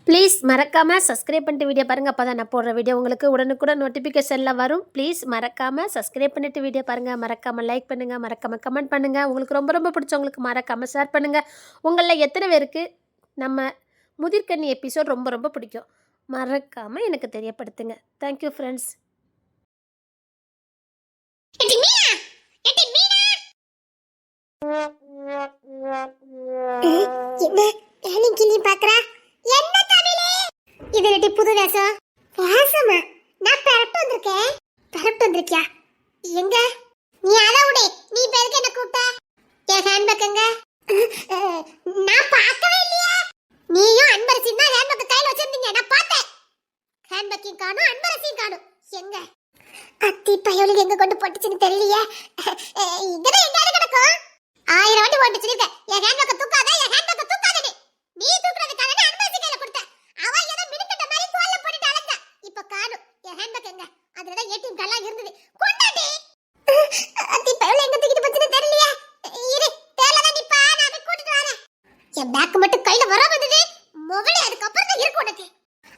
Please மறக்காமல் subscribe பண்ணிட்டு video பாருங்கள். அப்போ தான் நான் போடுற வீடியோ உங்களுக்கு உடனுக்குடன் நோட்டிஃபிகேஷனில் வரும். ப்ளீஸ் மறக்காமல் சப்ஸ்கிரைப் பண்ணிவிட்டு வீடியோ பாருங்கள். மறக்காமல் லைக் பண்ணுங்கள், மறக்காமல் கமெண்ட் பண்ணுங்கள். உங்களுக்கு ரொம்ப ரொம்ப பிடிச்சவங்களுக்கு மறக்காமல் ஷேர் பண்ணுங்கள். உங்களில் எத்தனை பேருக்கு நம்ம முதிர்கண்ணி எபிசோட் ரொம்ப ரொம்ப பிடிக்கும் மறக்காமல் எனக்கு தெரியப்படுத்துங்க. Thank you friends. இது ரெட்டி புது வேஷம். வேஷமா? நான் பெரட்டு வந்திருக்கேன். பெரட்டு வந்திருக்கியா? எங்க நீ அளவுடே? நீ பேருக்கு என்ன கூப்பிட்ட? என் ஹேண்ட்பேக் எங்க? நான் பார்க்கவே இல்லையா? நீயும் அன்பரசியும் தான் ஹேண்ட்பேக் கையில வச்சிருந்தீங்க. நான் பார்த்தேன். ஹேண்ட்பேக்கையும் காணோம், அன்பரசியும் காணோம். எங்க அத்தி பையலுக்கு எங்க கொண்டு போட்டுச்சுன்னு தெரியலையே. இங்கதான் எங்கயாவது கிடக்கும். 1000 வாட்டி போட்டு வச்சிருக்க. என் ஹேண்ட்பேக் தூக்காத, என் ஹேண்ட்பேக் தூக்காதே. நீ தூக்குறதுக்காக நான் அன்பரசி கையில கொடுத்த. அவ ஏதோ மினுக்கிட்ட மாதிரி கோல்ல போட்டுட்டு அலங்க. இப்ப காணோம். என் ஹேண்ட்பேக் எங்க? அதுல தான் ஏடிஎம் கார்டெல்லாம் இருந்தது. கொண்டாடி. அத்தி பையல எங்க தூக்கிட்டு போச்சுன்னு தெரியலையே. இரு, தேலதான் நிப்பா, நான் போய் கூட்டிட்டு வரேன். என் பேக் மட்டும் கையில வர வந்தது. மொகலே அதுக்கு அப்புறம் தான் இருக்கு உனக்கு.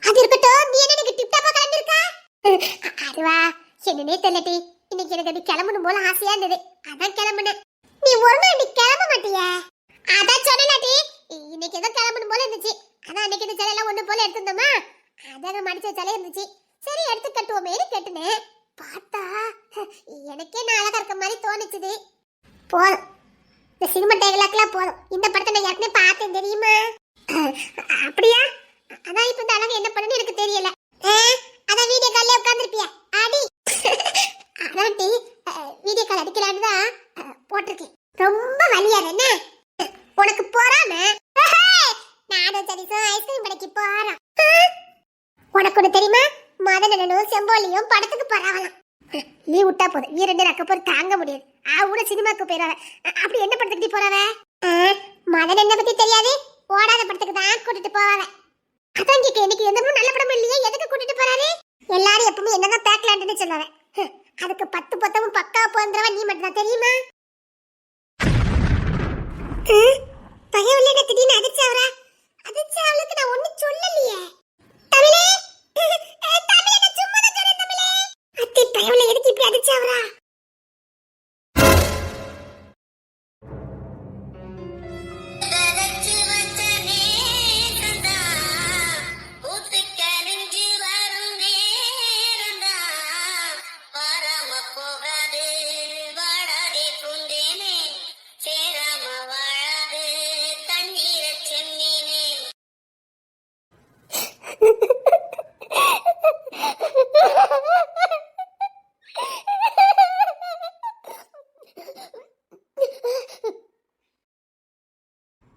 அது இருக்கட்டும், நீ என்ன எனக்கு டிப் டாப்பா கிளம்பிருக்கா? அதுவா என்னன்னே தெரியலடி. இன்னைக்கு எனக்கு அது கிளம்பணும் போல ஆசையா இருந்தது. அதான் கிளம்புனேன். நீ ஒரு நாள் நீ கிளம்ப மாட்டியா? அதான் சொன்னலாடி. இன்னைக்கு ஏதோ கிளம்பணும் போல இருந்துச்சு. அதான் அன்னைக்கு இந்த சேலையெல்லாம் ஒண்ணு போல எடுத்துருந்தோமா, அதான் மடிச்ச சேலை இருந்துச்சு. சரி எடுத்து கட்டுவோமேனு கேட்டுனேன். பார்த்தா எனக்கே நான் அழகா இருக்க மாதிரி தோணுச்சுது. போதும், இந்த சினிமா டைலாக்லாம் போதும். இந்த படத்தை நான் ஏற்கனவே பார்த்தேன் தெரியுமா? அப்படியா? அதான் இப்ப இந்த அழகு என்ன பண்ணணும்னு எனக்கு தெரியல. அதான் வீடியோ கால்ல உட்கார்ந்திருப்பியா? அடி. அதான் டி வீடியோ கால் அடிக்கலான்னு தான் போட்டிருக்கேன். ரொம்ப வலியா என்ன உனக்கு? போறாம நானும் சரிசம் ஐஸ்கிரீம் கடைக்கு போறோம். உனக்கு ஒண்ணு தெரியுமா? மதனனும் செம்போலியும் படத்துக்கு போறாங்களாம். நீ விட்டா போதும், நீ 2 அக்க போற தாங்க முடியாது. கூட சினிமாக்கு போயிடாவ. அப்படி என்ன படத்துக்கு போறாவ? மதன் என்ன பத்தி தெரியாது. ஓடாத படத்துக்கு தான் கூட்டிட்டு போவாவ. அதான் கேட்க, எனக்கு எந்த நல்ல படம் இல்லையே, எதுக்கு கூட்டிட்டு போறாரு? எல்லாரும் எப்பவுமே என்னதான் பேக்கலாண்டுன்னு சொல்லுவாங்க. அதுக்கு 10 பொத்தமும் பக்கா போன்றவ நீ மட்டும் தான் தெரியுமா? பையன் என்ன திடீர்னு அதிர்ச்சாவரா? அதிர்ச்சாவளுக்கு நான் ஒண்ணும் சொல்லலையே. தமிழே, தமிழே, நான் சும்மா தான் சொல்றேன் தமிழே. அத்தி பையன் எதுக்கு இப்படி அதிர்ச்சாவரா?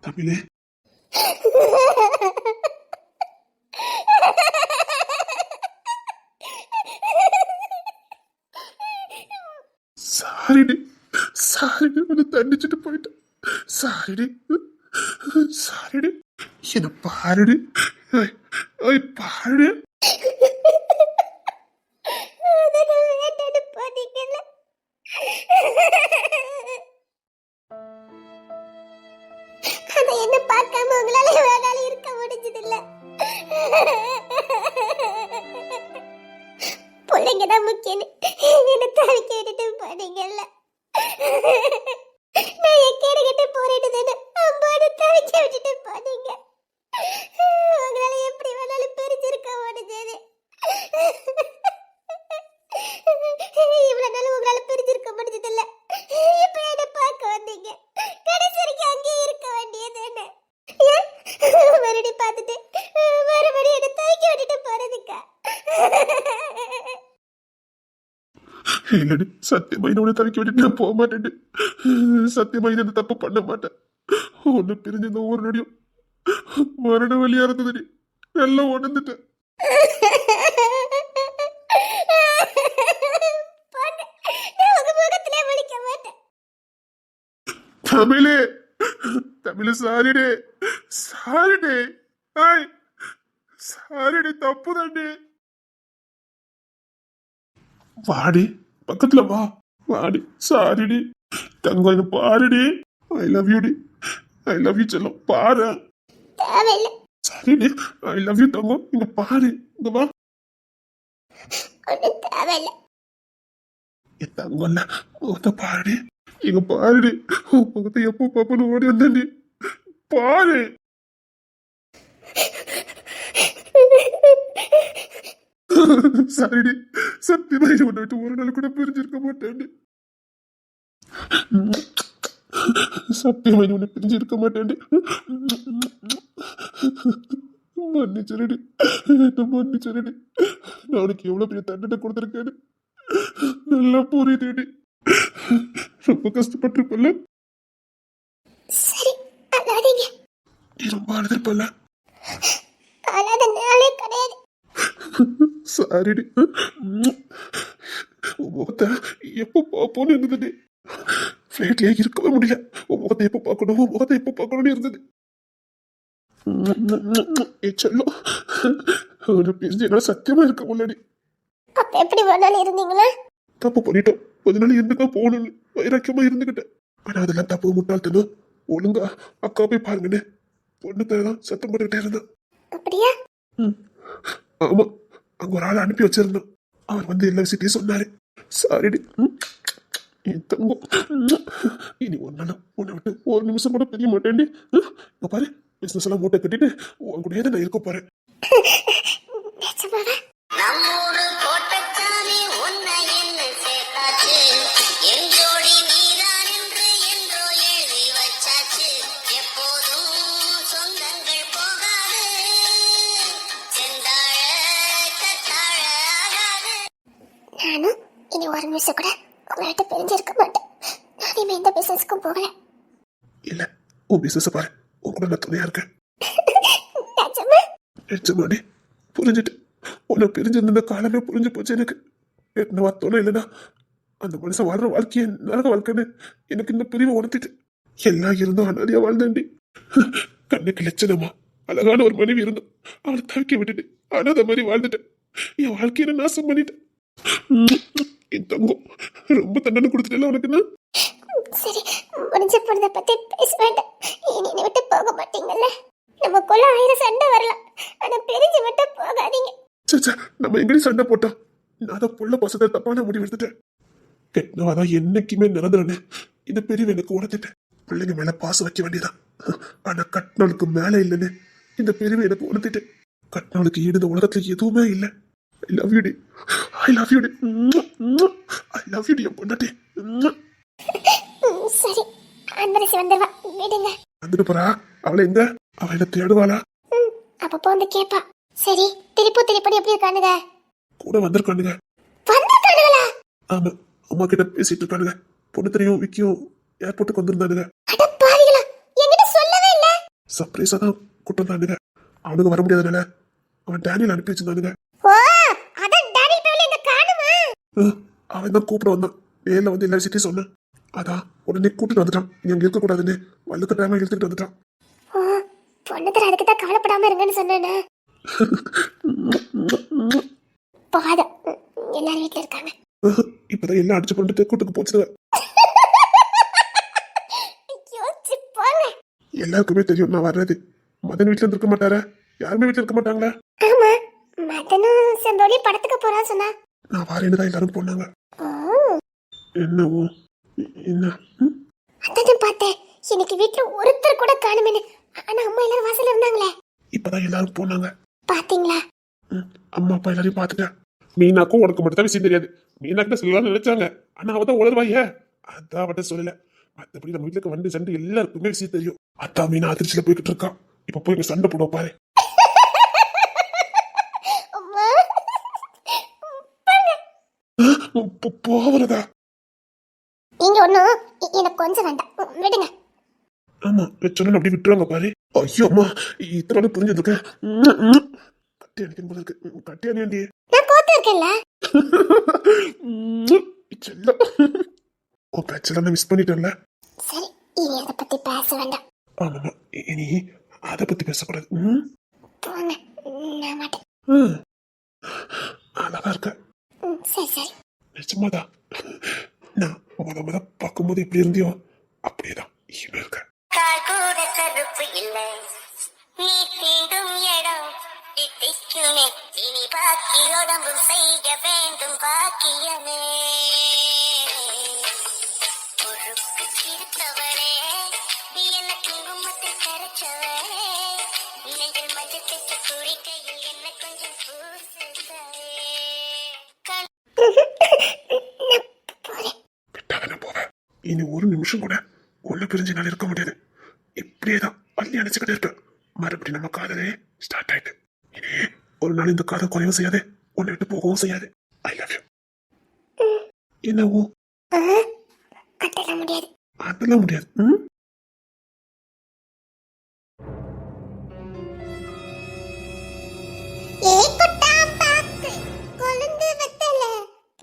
தமிழே, சாரிடி, சாரிடி, உன்னை தண்டிச்சுட்டு போயிட்டேன். சாரிடி, சாரிடி, என்ன பாருடி, பாருடி. என்ன பார்க்காம உங்களால இவ்வளவு நாள் இருக்க முடிஞ்சது இல்ல. பிள்ளைங்க தான் முக்கியம். என்ன தவிக்க விட்டுட்டு போனீங்கல்ல. நான் எக்கேடு கிட்ட போரிட்டு அம்பாடு தவிக்க விட்டுட்டு போனீங்க. உங்களால எப்படி வேணாலும் பிரிச்சிருக்க முடிஞ்சது. இவ்வளவு நாள் உங்களால பிரிச்சிருக்க முடிஞ்சது இல்ல. இப்ப என்ன பார்க்க வந்தீங்க. கடைசி வரைக்கும் அங்கே இருக்க வேண்டியது என்ன? மறுபடி பார்த்துட்டு மறுபடியும் என்ன தவிக்க விட்டுட்டு போறதுக்கா? இல்லடி, சத்தியமா என்னோட தவிக்க விட்டுட்டு நான் போக மாட்டேன். சத்தியமா இந்த தப்பு பண்ண மாட்டேன். ஒண்ணு பிரிஞ்ச இந்த ஒரு நடியும் மரண வழியா இருந்ததுடி. நல்லா உணர்ந்துட்டேன். தமிழே, தமிழ் சாரிடே, சாரிடே, சாரிடே, தப்பு தாண்டி. வாடி, பக்கத்துல வா, வாடி, சாரிடி தங்கம், இது பாருடி. ஐ லவ் யூ டி, ஐ லவ் யூ செல்லம், பாரு. சரிடி, ஐ லவ் யூ தங்கம். இங்க பாரு, இங்க வா. ஒன்றும் தேவையில்லை. என் தங்கம்ல முகத்தை பாருடி, இங்க பாருடி. உன் முகத்தை எப்போ பாப்பன்னு ஓடி வந்தேன்டி. பாரு. சரிடி, சத்தியமா இதை உன்னை விட்டு ஒரு நாள் கூட பிரிஞ்சிருக்க மாட்டேன்டி. சத்தியமா உன்னை பிரிஞ்சிருக்க மாட்டேன்டி. மன்னிச்சிருடி, மன்னிச்சிருடி. நான் உனக்கு எவ்வளவு பெரிய தண்டனை கொடுத்துருக்கேன்னு நல்லா புரியுதுடி. ரொம்ப கஷ்டப்பட்டிருப்பல்ல, சரி அழாதீங்க. நீ ரொம்ப அழுதுருப்பல்ல. அழாத நாளே கிடையாது. சாரிடி. உன் முகத்தை எப்போ பார்ப்போன்னு இருந்ததுடி. ஃப்ளைட்லயே இருக்கவே முடியல. உன் முகத்தை எப்போ பார்க்கணும், உன் முகத்தை எப்போ பார்க்கணும்னு இருந்தது. செல்லம், ஒரு பிரிஞ்சு என்னால சத்தியமா இருக்க முன்னாடி அப்ப எப்படி வேணாலும் இருந்தீங்களா? தப்பு பண்ணிட்டோம். கொஞ்ச நாள் இருந்துக்கா போகணும்னு வைராக்கியமா இருந்துகிட்டேன். ஆனா அதெல்லாம் தப்பு, முட்டாள்தனம். ஒழுங்கா அக்கா போய் பாருங்கன்னு பொண்ணு தான் சத்தம் போட்டுக்கிட்டே இருந்தான். அப்படியா? ஆமா, அங்க ஒரு ஆள் அனுப்பி வச்சிருந்தோம். அவர் வந்து எல்லா விஷயத்தையும் சொன்னாரு. சாரிடி என் தங்கம். இனி ஒன்னால உன்னை விட்டு ஒரு நிமிஷம் கூட தெரிய மாட்டேன்டி. இங்க பாரு, பிசினஸ் எல்லாம் மூட்டை கட்டிட்டு உன் கூட நான் இருக்க போறேன். நிஜமாவா? நம்மூரு கோட்டச்சாமி உன்னை என்ன சேர்த்தாச்சு, என் ஜோடி நீதான் என்று என்றோ எழுதி வச்சாச்சு. எப்போதும் சொந்தங்கள் போகாது, செந்தாழ கத்தாழ ஆகாது. நானும் இனி ஒரு நிமிஷம் கூட உங்களை விட்டு பிரிஞ்சிருக்க மாட்டேன். நான் இனிமே எந்த பிசினஸ்க்கும் போகல. இல்ல, உன் பிசினஸ் பாரு, உன் கூட நான் துணையா இருக்கேன். நிஜமா? நிஜமாடி புரிஞ்சுட்டு. உன்னை பிரிஞ்சிருந்த காலமே புரிஞ்சு போச்சு எனக்கு. என்ன வார்த்தோம் இல்லைன்னா அந்த மனுஷன் வாழ்ற வாழ்க்கையை நரக வாழ்க்கைன்னு எனக்கு இந்த பிரிவை உணர்த்திட்டு எல்லாம் இருந்தும் அனாதையா வாழ்ந்தேன்டி. கண்ணுக்கு லட்சணமா அழகான ஒரு மனைவி இருந்தோம், அவளை தவிக்க விட்டுட்டு அனாதை மாதிரி வாழ்ந்துட்டேன். என் வாழ்க்கையில நாசம் பண்ணிட்டேன். என் தங்கம், ரொம்ப தண்டனை கொடுத்துட்டேன் உனக்கு. நான் சரி, முடிஞ்ச பொழுத பத்தி பேச வேண்டாம். இனி என்னை விட்டு போக மாட்டீங்கல்ல? நமக்குள்ள 1000 சண்டை வரலாம், ஆனா பிரிஞ்சு மட்டும் போகாதீங்க. சச்சா, நம்ம எங்கடி சண்டை போட்டோம்? நான் தான் புள்ள பசத்தை தப்பான முடிவு எடுத்துட்டேன். கெட்டவாதான் என்னைக்குமே நிரந்தரன்னு இந்த பிரிவு எனக்கு உணர்த்திட்டேன். பிள்ளைங்க மேல பாசம் வைக்க வேண்டியதான், ஆனா கட்டினவளுக்கு மேல இல்லைன்னு இந்த பிரிவு எனக்கு உணர்த்திட்டேன். கட்டினவளுக்கு ஈடு இந்த உலகத்துல எதுவுமே இல்லை. ஐ லவ் யூ டி, ஐ லவ் யூ டி, ஐ லவ் யூ டி என் பொண்டாட்டி. சரி, அன்பரசி வந்துடுவா, விடுங்க. வந்துட்டு போறா. அவளை எங்க? அவ என்ன தேடுவாளா? அப்பப்போ வந்து கேப்பா. சரி, திருப்பதி எப்படி இருக்கானுங்க? கூட வந்திருக்கானுங்க. வந்திருக்கானுங்களா? ஆமா, அம்மா கிட்ட பேசிட்டு இருக்கானுங்க. பொண்ணு தெரியும் விக்கியும் ஏர்போர்ட்டுக்கு வந்திருந்தானுங்க. அட பாவிகளா, என்கிட்ட சொல்லவே இல்ல. சர்ப்ரைஸா தான் கூட்டம் தானுங்க. அவனுக்கு வர முடியாதனால அவன் டேனியல் அனுப்பி வச்சிருந்தானுங்க. ஓ, அதான் டாடி பேர்ல இந்த காணுமா? அவன் தான் கூப்பிட வந்தான். நேரில் வந்து எல்லா விஷயத்தையும் சொன்னேன். அதான் உடனே கூட்டிட்டு வந்துட்டான். நீ அங்க இருக்கக்கூடாதுன்னு வல்லுக்கு டைமா இழுத்துட்டு வந்துட்டான். ஓ, பொண்ணு தர அதுக்கு தான் கவலைப்படாம இருங்கன்னு சொன்னேனே. போகாத, எல்லாரும் வீட்டுல இருக்காங்க. இப்பதான் எல்லாம் அடிச்சு பண்ணிட்டு கூட்டுக்கு போச்சுங்க. யோசிச்சு போங்க. எல்லாருக்குமே தெரியும் நான் வர்றது. மதன் வீட்டுல இருக்க மாட்டாரா? யாருமே வீட்டுல இருக்க மாட்டாங்களா? ஆமா, மதனும் செந்தோடி படத்துக்கு போறா சொன்னா. நான் வரேன்னு தான் எல்லாரும் போனாங்க. என்னவோ என்ன அதான் பார்த்தேன். இன்னைக்கு வீட்டுல ஒருத்தர் கூட காணுமேனு. ஆனா அம்மா எல்லாரும் வாசல்ல இருந்தாங்களே. இப்பதான் எல்லாரும் போனாங்க. பாத்தீங்களா? அம்மா அப்பா எல்லாரையும் பார்த்துட்டேன். மீனாக்கும் உனக்கு மட்டும் தான் விஷயம் தெரியாது. மீனா கிட்ட சொல்லலாம்னு நினைச்சாங்க, ஆனா அவதான் உளருவாயே, அதான் அவட்ட சொல்லல. மற்றபடி நம்ம வீட்டுக்கு வந்து சண்டை எல்லாருக்குமே விஷயம் தெரியும். அத்தா மீனா அதிர்ச்சியில போய்கிட்டு இருக்கான். இப்ப போய் சண்டை போட பாரு. போவதா? நீங்க ஒண்ணும் எனக்கு கொஞ்சம் வேண்டாம், விடுங்க. ஆமா, சொன்ன அப்படி விட்டுருவாங்க பாரு. ஐயோ அம்மா, இத்தனை நாள் புரிஞ்சிருக்கேன். கட்டி அணிக்கணும் போல இருக்கு. கட்டி அணியாண்டி. நான் போத்து இருக்கேன்ல. செல்லம், உன் பேச்செல்லாம் மிஸ் பண்ணிட்டேன்ல. சரி, இனி அதை பத்தி பேச வேண்டாம். ஆமாமா, இனி அதை பத்தி பேசக்கூடாது. போங்க, நான் மாட்டேன். அழகா இருக்க. சரி சரி. நிஜமாதான், நான் முத பார்க்கும்போது எப்படி இருந்தியோ அப்படியேதான் இவன் இருக்க. கால் கூட கருப்பு இல்லை, நீ தீண்டும் தித்திக்குமே இனி பாக்கி உடம்பு செய்ய வேண்டும் பாக்கியமே பொறுப்பு சிரித்தவளே நீ என்ன குங்குமத்தை கரைச்சவளே நீங்கள் மஞ்சள் தெச்சு குடிக்கையில் என்ன கொஞ்சம் பூசுதே விட்டாக நான் போவேன். இனி ஒரு நிமிஷம் கூட உள்ள பிரிஞ்சு நான் இருக்க முடியாது. இப்படியேதான் அள்ளி அணைச்சுக்கிட்டே இருப்பேன். மறுபடியும் நம்ம காதலே ஸ்டார்ட் ஆயிட்டு இனி ஒரு நாள் இந்த காதல் குறையவும் செய்யாது, உன்னை விட்டு போகவும் செய்யாது. ஐ லவ் யூ. என்னவோ அதெல்லாம் முடியாது. அதெல்லாம் முடியாது. ஏய் குட்டா பாக்கு கொழுந்து வெத்தல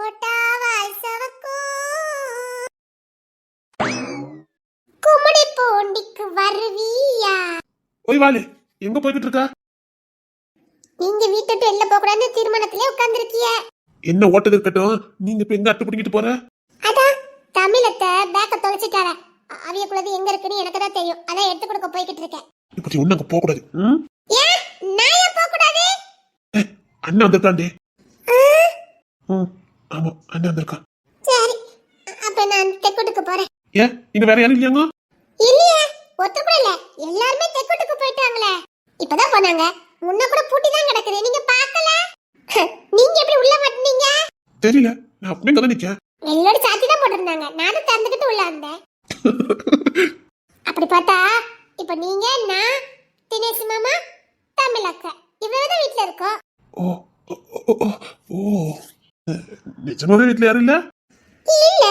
பொட்டாவாய் சவக்கும் குமடி பூண்டிக்கு வருவியா? ஓய் வாலு, எங்க போய்கிட்டு இருக்கா? நீங்க வீட்டை விட்டு வெளில போக கூடாதுன்னு தீர்மானத்திலே உட்கார்ந்துருக்கிய. என்ன ஓட்டது இருக்கட்டும், நீங்க இப்ப எங்க அட்டு பிடிக்கிட்டு போற? அதான் தமிழத்தை பேக்க தொலைச்சிட்டார. அவியக்குள்ளது எங்க இருக்குன்னு எனக்கு தான் தெரியும். அதான் எடுத்து கொடுக்க போய்கிட்டு இருக்கேன். இப்படி ஒண்ணு அங்க போக கூடாது. ஏன் நான் ஏன் போக கூடாது? அண்ணன் வந்திருக்காண்டே. ஆமா, அண்ணன் வந்திருக்கான். சரி, அப்ப நான் தெக்குட்டுக்கு போறேன். ஏன் இங்க வேற யாரும் இல்லையாங்க? இல்லையே, ஒருத்தர் கூட இல்ல. எல்லாருமே தெக்குட்டுக்கு போயிட்டாங்களே. இப்பதான் போனாங்க. முன்ன கூட பூட்டி தான் கிடக்குது. நீங்க பார்க்கல? நீங்க எப்படி உள்ள மாட்டீங்க? தெரியல, நான் அப்படியே கதை நிக்கேன். வெள்ளோட சாத்தி தான் போட்டிருந்தாங்க. நானும் திறந்துக்கிட்டு உள்ள வந்தேன். அப்படி பார்த்தா இப்ப நீங்க, நான், தினேஷ் மாமா, தமிழ் அக்கா இவ்வளவுதான் வீட்டுல இருக்கோம். ஓ ஓ, ஓ, ஓ, ஓ. நிஜமாவே வீட்டுல யாரும் இல்ல? இல்ல.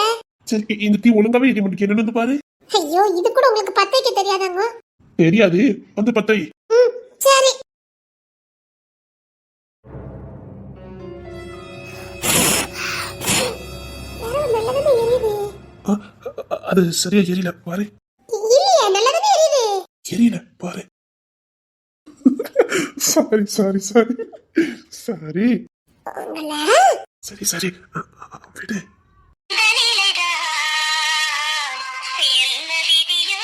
சரி, இந்த டீ ஒழுங்காவே எரிய முடிக்க என்னன்னு வந்து பாரு. ஐயோ, இது கூட உங்களுக்கு பத்த வைக்க தெரியாதாங்க? தெரியாது, வந்து பத்தை. சரி. நல்லதானே எரியுது. அது சரியா எரியல பாரு. இல்லையே, நல்லதானே எரியுது. எரியல பாரு. சாரி சாரி சாரி சாரி உங்கள சரி சரி விடு. என்ன விதியோ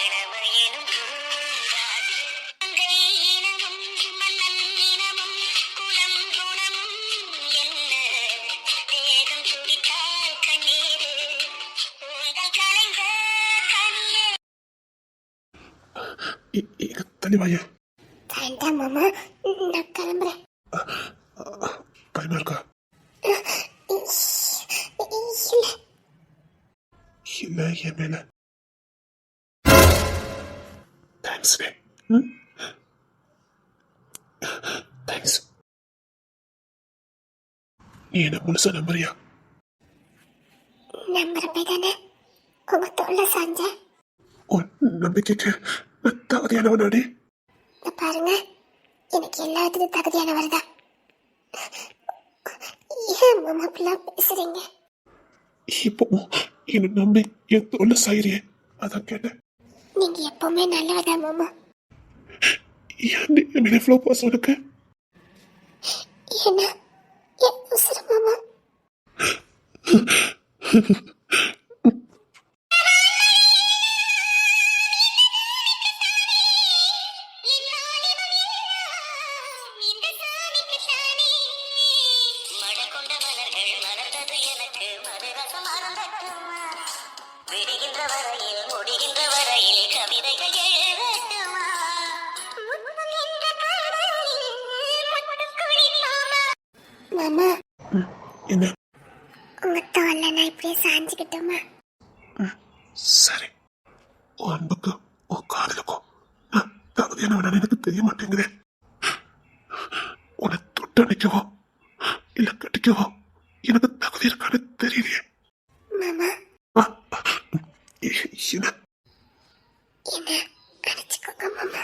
இளமையினும் கூடாது அங்கை இனமும் மன்னன் இனமும் குலம் குணமும் என்ன தேகம் துடித்தால் கண்ணீரு உங்கள் கலைந்த கனியே எங்க தனிவாய வேண்டாம் மாமா, நான் கிளம்புறேன். பயமா இருக்கா? இல்ல. இல்ல என் மேல. Thanks thanks. நீ என்ன முழுசா நம்புறியா? நம்புறப்ப தானே உங்க தோல்ல சாஞ்ச. உன் நம்பிக்கைக்கு நான் தகுதியானவனாடி. பாருங்க, எனக்கு எல்லாத்துக்கும் தகுதியானவர் தான். ஏன் மாமா இப்படிலாம் பேசுறீங்க? இப்போ என்ன நம்பி என் தோல்ல சாயிரியே, அதான் கேட்டேன். நீங்க எப்பவுமே நல்லவதா மாமா. ஏன் என் மேல இவ்வளவு பாசம் இருக்கு? ஏன்னா என் உசுரு மாமா. மடக்கொண்ட மலர்கள் மலர்ந்தது எனக்கு மதுரசம் மறந்தட்டுமா விடுகின்ற வரையில் முடிகின்ற வரையில் கவிதைகள் எழுதட்டுமா மாமா, என்ன? உங்க தோல்ல நான் இப்படியே சாஞ்சுக்கிட்டோமா? சரி, உன் அன்புக்கு உன் காதலுக்கும் நான் தகுதியானவன் எனக்கு தெரிய மாட்டேங்குதே. உன்னை தொட்டு அணைக்கவோ இல்ல கட்டிக்கவோ எனக்கு தகுதி இருக்கான்னு தெரியலையே. மாமா, என்ன என்ன அடிச்சுக்கோங்க மாமா.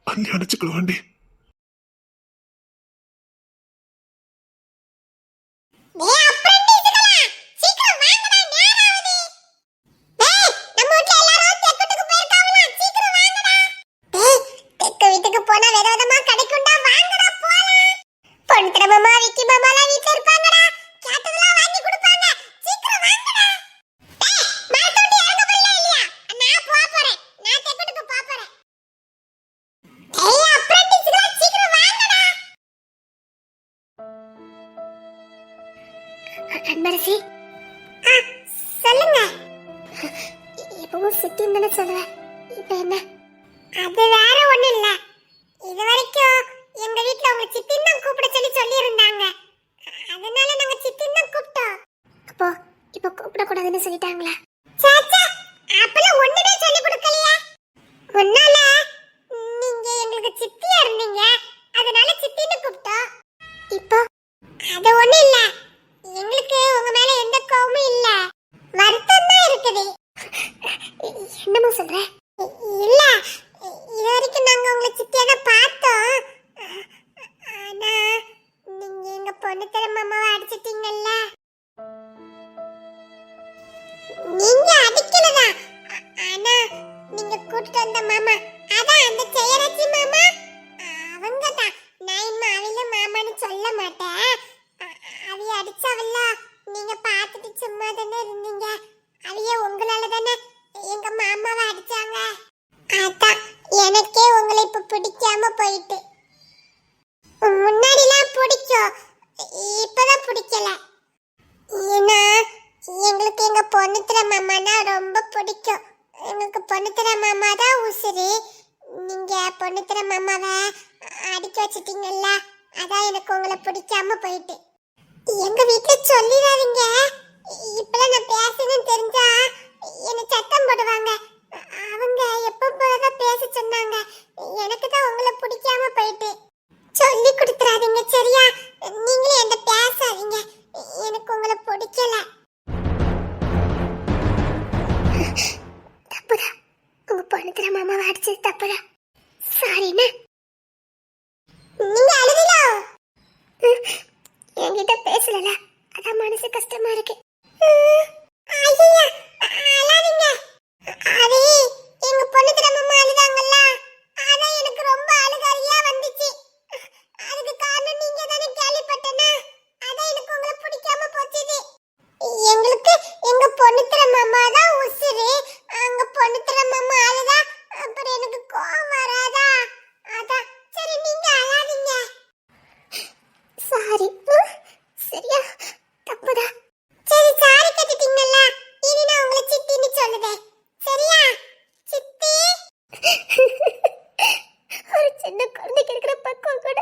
அள்ளி அணைச்சுக்கலாண்டி. அன்பரசி, சொல்லுங்க. எப்பவும் சித்தின்னு தானே சொல்லுவேன், இப்ப என்ன? அது வேற ஒண்ணு இல்ல. இது வரைக்கும் எங்க வீட்ல உங்க சித்தின்னு தான் கூப்பிட சொல்லி இருந்தாங்க. அதனால நாங்க சித்தின்னு தான் கூப்பிட்டோம். அப்போ இப்ப கூப்பிட கூடாதுன்னு சொல்லிட்டாங்களா? சாச்சா, அப்பலாம் ஒண்ணுமே சொல்லி கொடுக்கலையா? ஒன்னால நீங்க எங்களுக்கு சித்தியா இருந்தீங்க, அதனால சித்தின்னு கூப்பிட்டோம். இப்போ அது ஒண்ணு இல்ல. எங்களுக்கு உங்க மேல எந்த கோவமும் இல்ல, வருத்தம் தான் இருக்குது. என்னமோ சொல்ற? இல்ல, இது வரைக்கும் நாங்க உங்களை சித்தியா தான் பார்த்தோம். ஆனா நீங்க எங்க பொண்ணு தர மாமாவை அடிச்சிட்டீங்கல்ல. நீங்க அடிக்கலதான், ஆனா நீங்க கூட்டிட்டு வந்த மாமா, அதான் அந்த செயலட்சி மாமா, அவங்க தான். நான் இன்னும் அவில மாமான்னு சொல்ல மாட்டேன். அவிய அடிச்சவல்ல, நீங்க பார்த்துட்டு சும்மா தானே இருந்தீங்க. அவிய உங்களால தானே எங்க மாமாவை அடிச்சாங்க. அதான் எனக்கே உங்களை இப்ப பிடிக்காம போயிட்டு. முன்னாடிலாம் பிடிக்கும், இப்பதான் பிடிக்கல. ஏன்னா எங்களுக்கு எங்க பொண்ணுத்திர மாமானா ரொம்ப பிடிக்கும். எங்களுக்கு பொண்ணுத்திர மாமா தான் உசுரு. நீங்க பொண்ணுத்திர மாமாவை அடிக்க வச்சிட்டீங்கல்ல, அதான் எனக்கு உங்களை பிடிக்காம போயிட்டு. எங்க வீட்டுல சொல்லிடாதீங்க, இப்பெல்லாம் நான் பேசணும்னு தெரிஞ்சா என்ன சத்தம் போடுவாங்க. அவங்க எப்ப போலதான் பேச சொன்னாங்க, எனக்கு தான் உங்களை பிடிக்காம போயிட்டு. சொல்லி கொடுத்துறாதீங்க சரியா? நீங்களே என்ன பேசாதீங்க, எனக்கு உங்களை பிடிக்கல. தப்புதா, உங்க பொண்ணுத்திர மாமாவை அடிச்சது தப்புதா. சாரிண்ணா. நீங்க அழுதலோ? என்கிட்ட பேசல, அதான் மனசு கஷ்டமா இருக்கு. ஐயா, அழாதீங்க. அது எங்க பொண்ணுத்திர மாமா அழுதாங்கல்ல, அதான் எனக்கு ரொம்ப அழுகாரியா வந்துச்சு. அதுக்கு காரணம் நீங்க தானே கேள்விப்பட்டேனா, அதான் எனக்கு உங்களை பிடிக்காம போச்சுது. எங்களுக்கு எங்க பொண்ணுத்திர மாமா தான் உசுரு. அங்க பொண்ணுத்திர மாமா அழுதா அப்புறம் எனக்கு கோவம் வராதா? அதான் சரி, நீங்க அழாதீங்க. சாரி. சரியா? தப்புதா. சரி, சாரி கேட்டுட்டீங்கல்ல, இனி நான் உங்களை சித்தின்னு சொல்லுதேன் சரியா? சித்தி. ஒரு சின்ன குழந்தைக்கு இருக்கிற பக்கம் கூட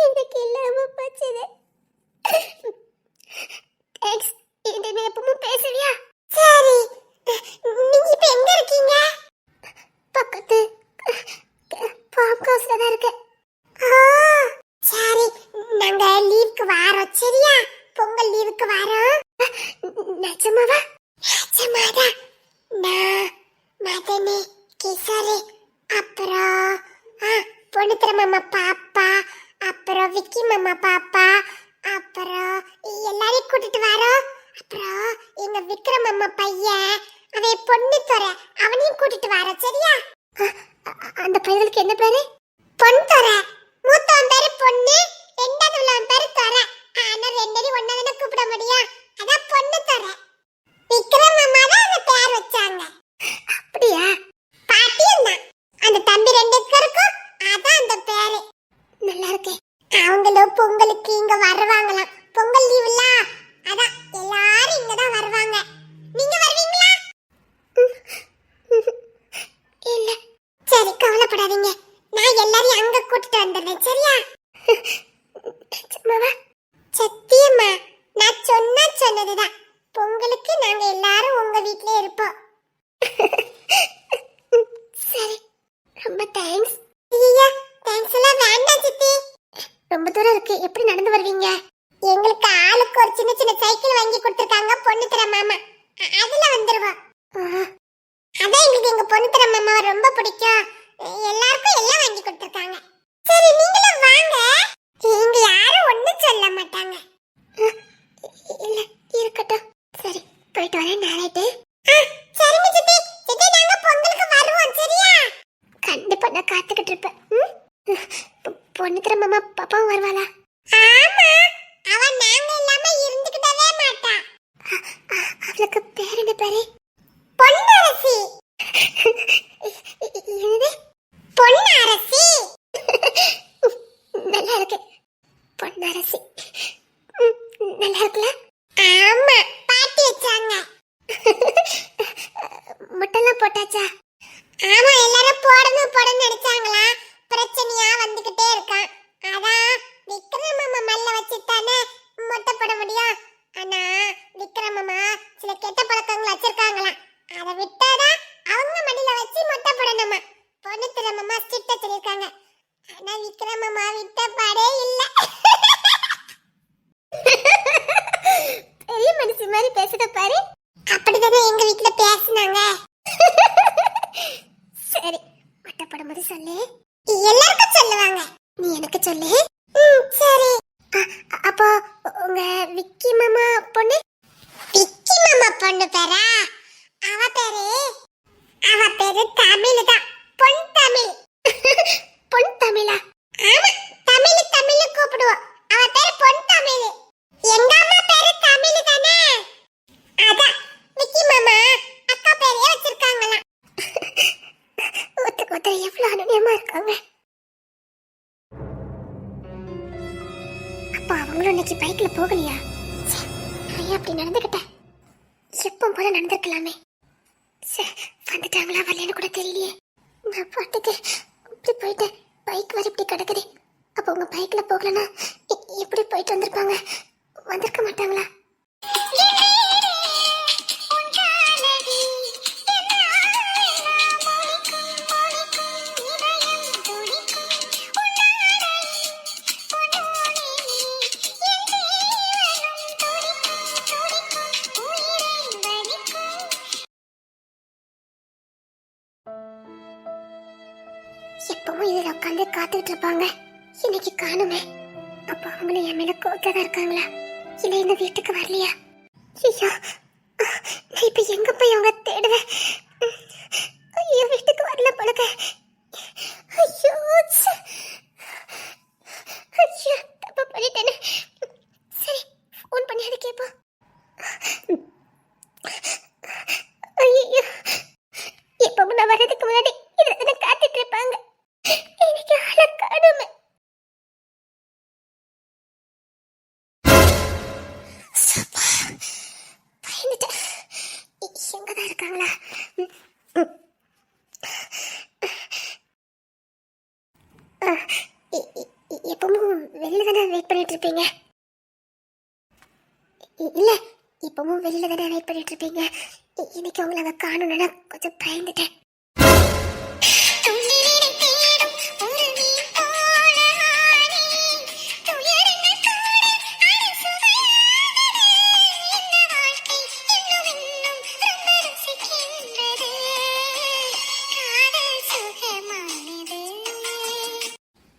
எனக்கு இல்லாம போச்சுது. தேங்க்ஸ். இது நீ எப்பவும் பேசுவியா? சரி, நீங்க இப்ப எங்க இருக்கீங்க? பக்கத்து ஃபார்ம் ஹவுஸ்ல தான் இருக்கு. சரி, நாங்க லீவுக்கு வாரோம் சரியா? பொங்கல் லீவுக்கு வாரோம். நிஜமாவா? நிஜமாதா. நான் மதனி, கிசரி, அப்புறம் பொண்ணுத்திர மாமா பாப்பா, அப்புறம் விக்கி மாமா பாப்பா, அப்புறம் எல்லாரையும் கூட்டிட்டு வரோம். அப்புறம் எங்க விக்ரம் அம்மா பையன், அவன் பொண்ணு துறை, அவனையும் கூட்டிட்டு வரோம் சரியா? அந்த பையனுக்கு என்ன பேரு? பொன் துறை. மூத்தவன் பேரு பொண்ணு, ரெண்டாவது உள்ளவன் பேரு துறை. ஆனா ரெண்டரையும் ஒன்னா தானே கூப்பிட முடியும், அதான் பொண்ணு துறை. விக்ரம் அம்மா தான் அந்த பேர் வச்சாங்க. அப்படியா? பாட்டியும் தான். அந்த தம்பி ரெண்டு இருக்கும், அதான் அந்த பேரு. நல்லா இருக்கு. அவங்களும் பொங்கலுக்கு இங்க வருவாங்களாம். பொங்கல் லீவுல, அதான் எல்லாரும் இங்க தான் வருவாங்க. நீங்க வருவீங்களா? இல்ல. சரி, கவலைப்படாதீங்க, நான் எல்லாரையும் அங்க கூட்டிட்டு வந்துடுறேன் சரியா? சத்தியம்மா, நான் சொன்னதுதான். பொங்கலுக்கு நாங்க எல்லாரும் உங்க வீட்லயே இருப்போம். சரி, ரொம்ப தேங்க்ஸ். ஐயா, தேங்க்ஸ் எல்லாம் வேண்டாம் சித்தி. ரொம்ப தூரம் இருக்கு, எப்படி நடந்து வருவீங்க? எங்களுக்கு ஆளுக்கு ஒரு சின்ன சின்ன சைக்கிள் வாங்கி கொடுத்துருக்காங்க பொண்ணுத்திர மாமா, அதுல வந்துருவோம். அதான் எங்களுக்கு எங்க பொண்ணுத்திர மாமாவை ரொம்ப பிடிக்கும், எல்லாருக்கும் எல்லாம் வாங்கி கொடுத்துருக்காங்க. சரி, நீங்களும் வாங்க, இங்க யாரும் ஒண்ணும் சொல்ல மாட்டாங்க. இல்ல, இருக்கட்டும். சரி, போயிட்டு வரேன் நாளைக்கு. சரிங்க சித்தி. சித்தி, நாங்க பொங்கலுக்கு வருவோம் சரியா? கண்டிப்பா நான் காத்துக்கிட்டு இருப்பேன். பொண்ணுத்திர மாமா பாப்பாவும் வருவாளா? ஆமா, அவ நாங்க இல்லாம இருந்துக்கிட்டவே மாட்டா. அவளுக்கு பேர் என்ன பேரு? பொன்னரசி. என்னது? பொன்னரசி. நல்லா இருக்கு, பொன்னரசி. நல்லா இருக்குல்ல? மொட்டைலாம் போட்டாச்சா? ஆமா, எல்லாரும் போடணும் போடணும்னு நினைச்சாங்களா, பிரச்சனையா வந்துகிட்டே இருக்கான். அதான் விக்ரம் மாமா மல்ல வச்சுட்டானே மொட்டை போட முடியும். ஆனா விக்ரம் மாமா சில கெட்ட பழக்கங்கள் வச்சிருக்காங்களாம். அதை விட்டாதான் அவங்க மடியில வச்சு மொட்டை போடணுமா. பொண்ணு திரு மாமா ஸ்ட்ரிக்ட்டா சொல்லிருக்காங்க. ஆனா விக்ரம் மாமா விட்ட பாடே இல்ல. பெரிய மனுஷி மாதிரி பேசுத பாரு. அப்படிதானே எங்க வீட்ல பேசுனாங்க. சரி, மொட்டை போடும்போது சொல்லு, எல்லாருக்கும் சொல்லுவாங்க, நீ எனக்கு சொல்லு. சரி. அப்போ உங்க விக்கி மாமா பொண்ணு? விக்கி மாமா பொண்ணு பேரா? அவ பேரு தமிழ் தான். பொன் தமிழ். பொன் தமிழா? ஆமா, தமிழ் கூப்பிடுவோம். அவ பேரு பொன் தமிழ். எங்க அம்மா பேரு தமிழ் தானே. அதான் விக்கி மாமா அக்கா பேரையே வச்சிருக்காங்களாம். ஒருத்தர் எவ்வளவு அனுநியமா இருக்காங்க. அப்ப அவங்களும் இன்னைக்கு பைக்ல போகலையா? நான் ஏன் அப்படி நடந்துக்கிட்டேன்? எப்பவும் போல நடந்திருக்கலாமே. வந்துட்டாங்களா வரலன்னு கூட தெரியலையே. நான் பாட்டுக்கு இப்படி போயிட்டேன். பைக் வர இப்படி கிடக்குது. அப்போ உங்க பைக்ல போகலன்னா எப்படி போயிட்டு வந்திருப்பாங்க? வந்திருக்க மாட்டாங்களா? எப்பவும் இதுல உட்காந்து காத்துக்கிட்டு இருப்பாங்க. இன்னைக்கு காணுமே. அப்ப அவங்களும் என் மேல கோவத்துல இருக்காங்களா? இல்ல இந்த வீட்டுக்கு வரலையா? ஐயோ, நான் இப்ப எங்க போய் அவங்க தேடுவேன்? ஐயோ, வீட்டுக்கு வரல பழக்க. ஐயோ, ஐயோ, தப்பு பண்ணிட்டேன்னு. சரி, போன் பண்ணி அதை கேட்போம். ஐயோ, எப்பவும் நான் வர்றதுக்கு முன்னாடி இதுல காத்துட்டு இருப்பாங்க. இன்னைக்கு ஆளை காணுமே. பயந்துட்டேன். எங்கதான் இருக்காங்களா? எப்பவும் வெளியில தானே வெயிட் பண்ணிட்டு இருப்பீங்க? இல்ல, இப்பவும் வெளியில தானே வெயிட் பண்ணிட்டு இருப்பீங்க. இன்னைக்கு உங்களை அங்க காணணும்னா கொஞ்சம் பயந்துட்டேன்.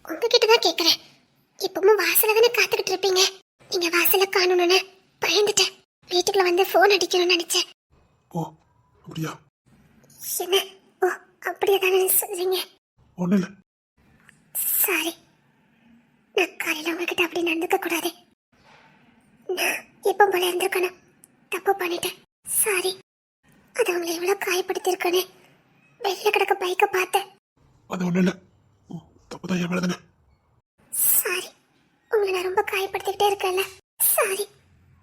உங்ககிட்டதான் கேக்குறேன். இப்பவும் வாசல தானே காத்துக்கிட்டு இருப்பீங்க. நீங்க வாசல காணணும்னு பயந்துட்டேன். வீட்டுக்குள்ள வந்து போன் அடிக்கணும்னு நினைச்சேன். ஓ, அப்படியா? என்ன? ஓ, அப்படியே தானே சொல்றீங்க? ஒன்றும் இல்லை. சாரி, நான் காலையில உங்ககிட்ட அப்படி நடந்துக்க கூடாது. நான் எப்போ போல இருந்திருக்கணும். தப்பு பண்ணிட்டேன். சாரி. அது உங்களை எவ்வளவு காயப்படுத்திருக்கேன்னு வெளியில கிடக்க பைக்க பார்த்தேன். அது ஒன்றும் இல்லை. தப்பு தான் என் மேலே தானே. சாரி, உங்களை நான் ரொம்ப காயப்படுத்திக்கிட்டே இருக்கேன்ல. சாரி,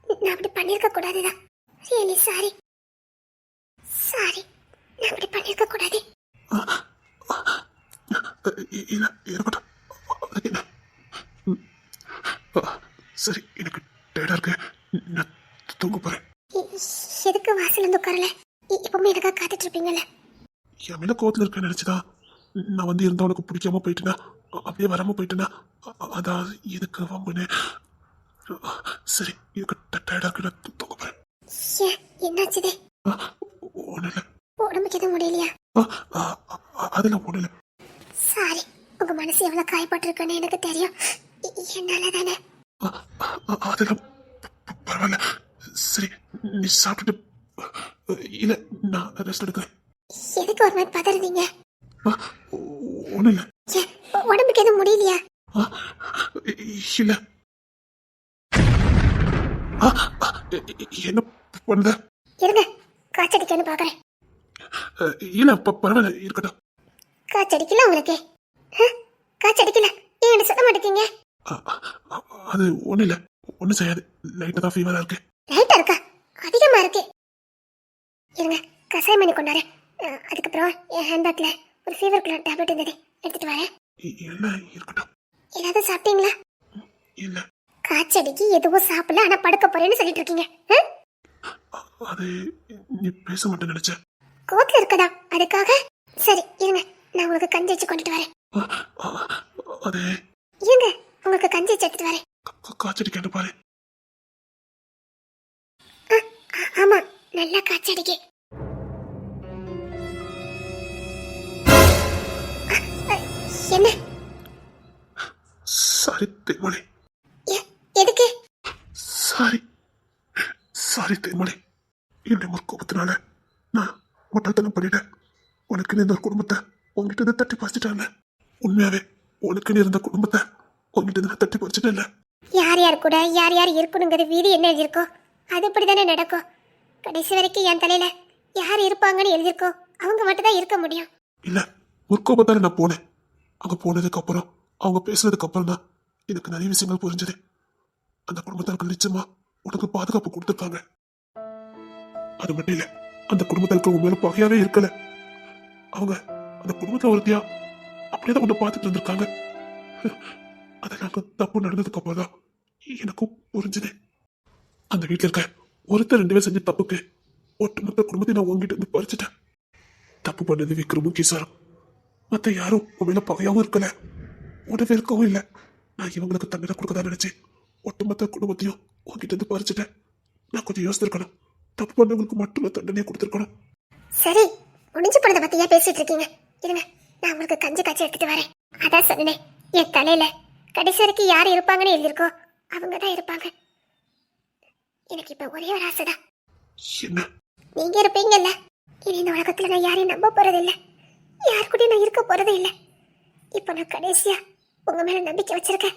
நான் அப்படி பண்ணிருக்க கூடாதுதான். Really sorry. சாரி, நான் அப்படி பண்ணிருக்க கூடாது. இல்லை, இருக்கட்டும். சரி, எனக்கு டயர்டா இருக்கு. நான் தூங்க போறேன். எதுக்கு வாசல் வந்து உட்காரல? எப்பவுமே எனக்காக காத்துட்டு இருப்பீங்கல்ல. என் மேல கோவத்தில் இருக்கேன்னு நினைச்சுதான் நான் வந்து இருந்தா உனக்கு பிடிக்காம போயிட்டேன்னா, அப்படியே வராம போயிட்டேன்னா, அதான் எதுக்கு வம்புன்னு. சரி, எனக்கு டயர்டா இருக்கு. நான் தூங்க போறேன். என்னாச்சுது? ஒன்றும் இல்லை. உடம்புக்கு எதுவும் முடியலையா? அதெல்லாம் ஒன்றும் இல்லை. சாரி, உங்க மனசு எவ்வளவு காயப்பட்டிருக்குன்னு எனக்கு தெரியும். என்னால தானே. அதெல்லாம் பரவாயில்ல. சரி, நீ சாப்பிட்டுட்டு. இல்ல, நான் ரெஸ்ட் எடுக்கிறேன். எதுக்கு ஒரு மாதிரி பதறீங்க? ஒன்றும் இல்லை. உடம்புக்கு எதுவும் முடியலையா? இல்ல. என்ன பண்ணுத? இருங்க, காய்ச்சடிக்கன்னு பாக்குறேன். இல்ல, பரவாயில்ல, இருக்கட்டும். காய்ச்சடிக்கல உங்களுக்கு? காய்ச்சடிக்கல, ஏன் என்ன சொல்ல மாட்டேங்க? அது ஒன்றும் இல்லை, ஒன்றும் செய்யாது. லைட்டாக தான் ஃபீவரா இருக்கு. லைட்டா இருக்கா? அதிகமா இருக்கு. இருங்க, கசாயம் பண்ணி கொண்டாரு. அதுக்கப்புறம் என் ஹேண்ட்பேக்ல ஒரு ஃபீவருக்குள்ள டேப்லெட் இருந்தது, எடுத்துட்டு வரேன். இல்ல இருக்கட்டும். ஏதாவது சாப்பிட்டீங்களா? இல்ல காய்ச்சடிக்கு எதுவும் சாப்பிடல, ஆனா படுக்க போறேன்னு சொல்லிட்டு இருக்கீங்க. அது நீ பேச மாட்டேன்னு நினைச்சேன். கோத்துல இருக்கதா அதுக்காக? சரி இருங்க, நான் உங்களுக்கு கஞ்சி வச்சு கொண்டுட்டு வரேன். அது இருங்க, உங்களுக்கு கஞ்சி வச்சு எடுத்துட்டு வரேன். காய்ச்சடி கேட்டு பாரு. ஆமா, நல்லா காய்ச்சடிக்கு. என்ன? சாரி தேன்மொழி. எதுக்கு? Sorry sorry Thenmozhi. என்னுடைய ஒரு கோபத்தினால நான் முட்டாள்தனம் பண்ணிட்டேன். உனக்கு இருந்த ஒரு குடும்பத்தை உங்ககிட்ட இருந்து தட்டி பறிச்சிட்டேன்ல. உண்மையாவே உனக்கு இருந்த குடும்பத்தை உங்ககிட்ட இருந்து நான் தட்டி பறிச்சிட்டேன்ல. யார் யார் கூட யார் யார் இருக்கணுங்கிற வீதி என்ன எழுதியிருக்கோ அதுபடிதானே நடக்கும். கடைசி வரைக்கும் என் தலையில யார் இருப்பாங்கன்னு எழுதியிருக்கோ அவங்க மட்டும் தான் இருக்க முடியும். இல்ல, ஒரு கோபத்தால நான் போனேன். அங்க போனதுக்கு அப்புறம் அவங்க பேசுனதுக்கு அப்புறம் தான் எனக்கு நிறைய விஷயங்கள் புரிஞ்சது. அந்த குடும்பத்தார்கள் நிச்சயமா உனக்கு பாதுகாப்பு கொடுத்துருக்காங்க. அது மட்டும் இல்ல, அந்த குடும்பத்தாருக்கு உண்மையில பகையாவே இருக்கல. அவங்க அந்த குடும்பத்துல ஒருத்தியா அப்படியேதான் உன்னை பார்த்துட்டு இருந்திருக்காங்க. அதெல்லாம் தப்பு நடந்ததுக்கு அப்புறம் தான் எனக்கும் புரிஞ்சுது. அந்த வீட்டுல இருக்க ஒருத்தர் 2 பேர் செஞ்ச தப்புக்கு ஒட்டுமொத்த குடும்பத்தை நான் உங்ககிட்ட இருந்து பறிச்சுட்டேன். தப்பு பண்ணது விக்ரமும் கிசாரும். மத்த யாரும் உண்மையில பகையாவும் இருக்கல, உடவே இருக்கவும் இல்லை. நான் இவங்களுக்கு தண்டனை கொடுக்கதான் நினைச்சேன். ஒட்டுமொத்த குடும்பத்தையும் உங்ககிட்ட இருந்து பறிச்சுட்டேன். நான் கொஞ்சம் யோசிச்சிருக்கணும். தப்பு பண்ணவங்களுக்கு மட்டும் தண்டனையை கொடுத்துருக்கணும். சரி, முடிஞ்சு போனதை பத்தி ஏன் பேசிட்டு இருக்கீங்க? இருங்க, நான் உங்களுக்கு கஞ்சி காய்ச்சி எடுத்துட்டு வரேன். அதான் சொன்னேன், என் தலையில கடைசி வரைக்கும் யார் இருப்பாங்கன்னு எழுதியிருக்கோ அவங்க தான் இருப்பாங்க. எனக்கு இப்ப ஒரே ஒரு ஆசைதான். என்ன? நீங்க இருப்பீங்கல்ல. இனி இந்த உலகத்துல நான் யாரையும் நம்ப போறது இல்ல, யார் கூட நான் இருக்க போறது இல்ல. இப்ப நான் கடைசியா உங்க மேல நம்பிக்கை வச்சிருக்கேன்.